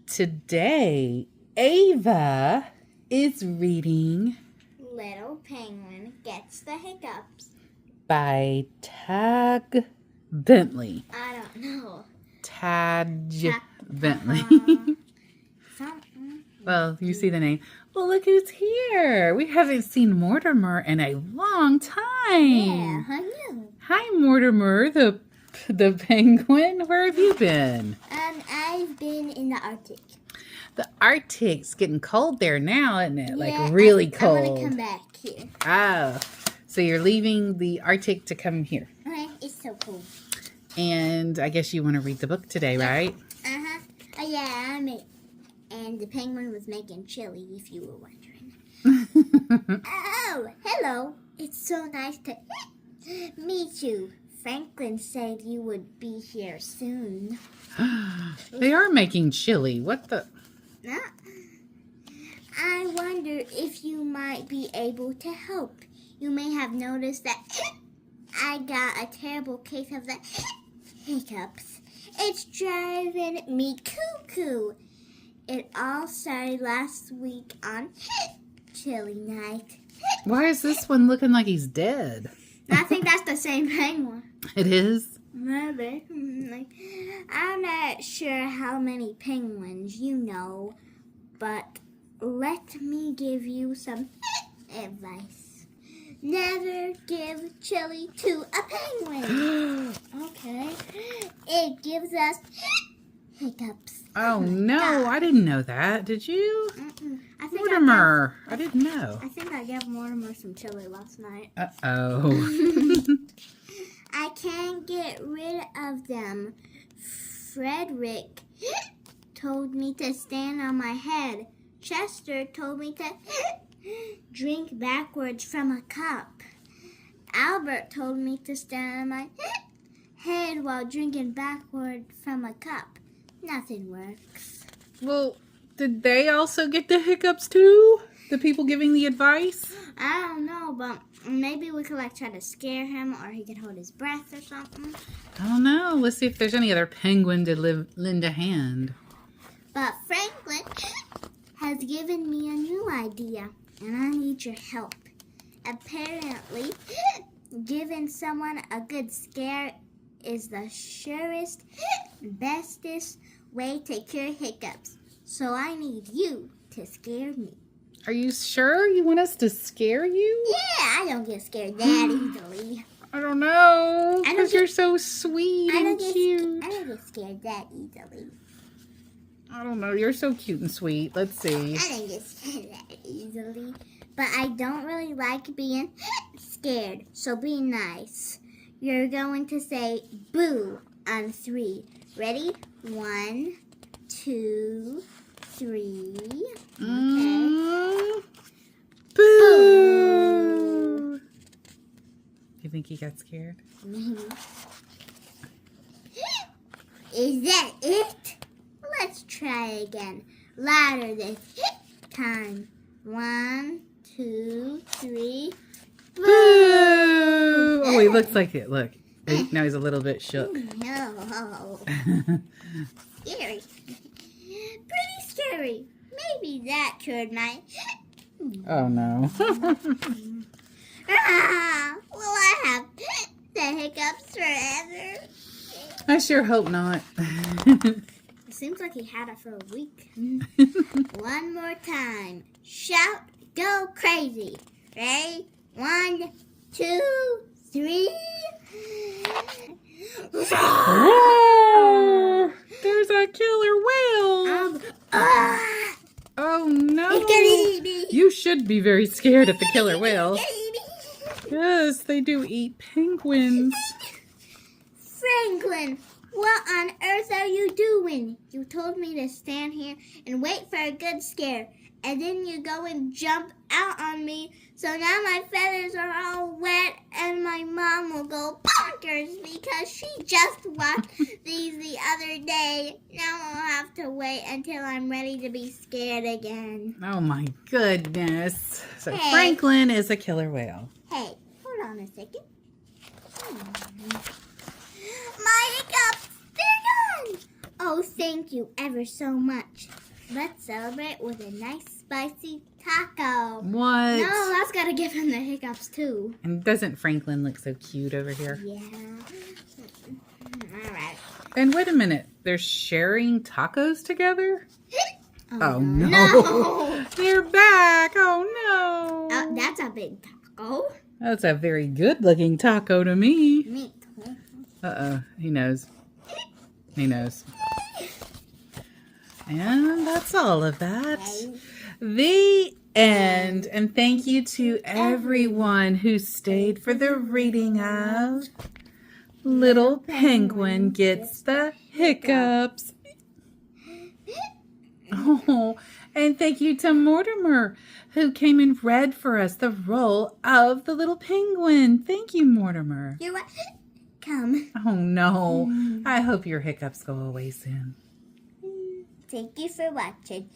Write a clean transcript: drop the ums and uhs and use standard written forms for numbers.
Today, Ava is reading Little Penguin Gets the Hiccups by Tag Bentley. I don't know. Tadge Bentley. Something. Well, you see the name. Well, look who's here. We haven't seen Mortimer in a long time. Yeah, I know. Hi, Mortimer, the penguin. Where have you been? I've been in the Arctic. The Arctic's getting cold there now, isn't it? Yeah, Like really cold. I want to come back here. Oh, so you're leaving the Arctic to come here. Okay, it's so cool. And I guess you want to read the book today, right? Uh-huh. Oh, yeah, and the penguin was making chili, if you were wondering. Oh, hello. It's so nice to meet you. Franklin said you would be here soon. They are making chili. What the? I wonder if you might be able to help. You may have noticed that I got a terrible case of the hiccups. It's driving me cuckoo. It all started last week on chili night. Why is this one looking like he's dead? I think that's the same penguin. It is? Maybe. I'm not sure how many penguins you know, but let me give you some advice. Never give chili to a penguin. Okay. It gives us hiccups. Oh, no. I didn't know that. Did you? I think Mortimer. I didn't know. I think I gave Mortimer some chili last night. Uh-oh. I can't get rid of them. Frederick told me to stand on my head. Chester told me to drink backwards from a cup. Albert told me to stand on my head while drinking backward from a cup. Nothing works. Well, did they also get the hiccups too? The people giving the advice? I don't know, but maybe we could try to scare him, or he could hold his breath or something. I don't know. Let's see if there's any other penguin to lend a hand. But Franklin has given me a new idea, and I need your help. Apparently, giving someone a good scare is the surest, bestest way to cure hiccups. So I need you to scare me. Are you sure you want us to scare you? Yeah, I don't get scared that easily. I don't know, because you're so sweet and cute. I don't get scared that easily. I don't know, you're so cute and sweet. Let's see. I don't get scared that easily. But I don't really like being scared, so be nice. You're going to say boo on 3. Ready? 1, 2, 3. Okay. Boo! You think he got scared? Is that it? Let's try again. Louder this time. 1, 2, 3. Boo! Oh, he looks like it. Look. Now he's a little bit shook. No. Scary. Pretty scary. Maybe that cured my... Oh, no. Will I have the hiccups forever? I sure hope not. It seems like he had it for a week. One more time. Shout, go crazy. Ready? 1, 2, 3. Whoa! There's a killer whale. Oh, no. It's gonna eat me. You should be very scared of the killer whale. It's gonna eat me. Yes, they do eat penguins. Franklin, what on earth are you doing? You told me to stand here and wait for a good scare, and then you go and jump out on me, so now my feathers are all wet, and my mom will go bonkers because she just watched these the other day. Now I'll have to wait until I'm ready to be scared again. Oh, my goodness. So Hey. Franklin is a killer whale. Hey, hold on a second. My hiccups, they're gone. Oh, thank you ever so much. Let's celebrate with a nice spicy taco. What? No, that's gotta give him the hiccups too. And doesn't Franklin look so cute over here? Yeah. All right. And wait a minute. They're sharing tacos together? Oh, no. No. They're back. Oh, no. That's a big taco. That's a very good looking taco to me. Me too. Uh-oh. He knows. He knows. And that's all of that. The end. And thank you to everyone who stayed for the reading of Little Penguin Gets the Hiccups. Oh, and thank you to Mortimer, who came and read for us the role of the little penguin. Thank you, Mortimer. You're welcome. Oh, no. I hope your hiccups go away soon. Thank you for watching.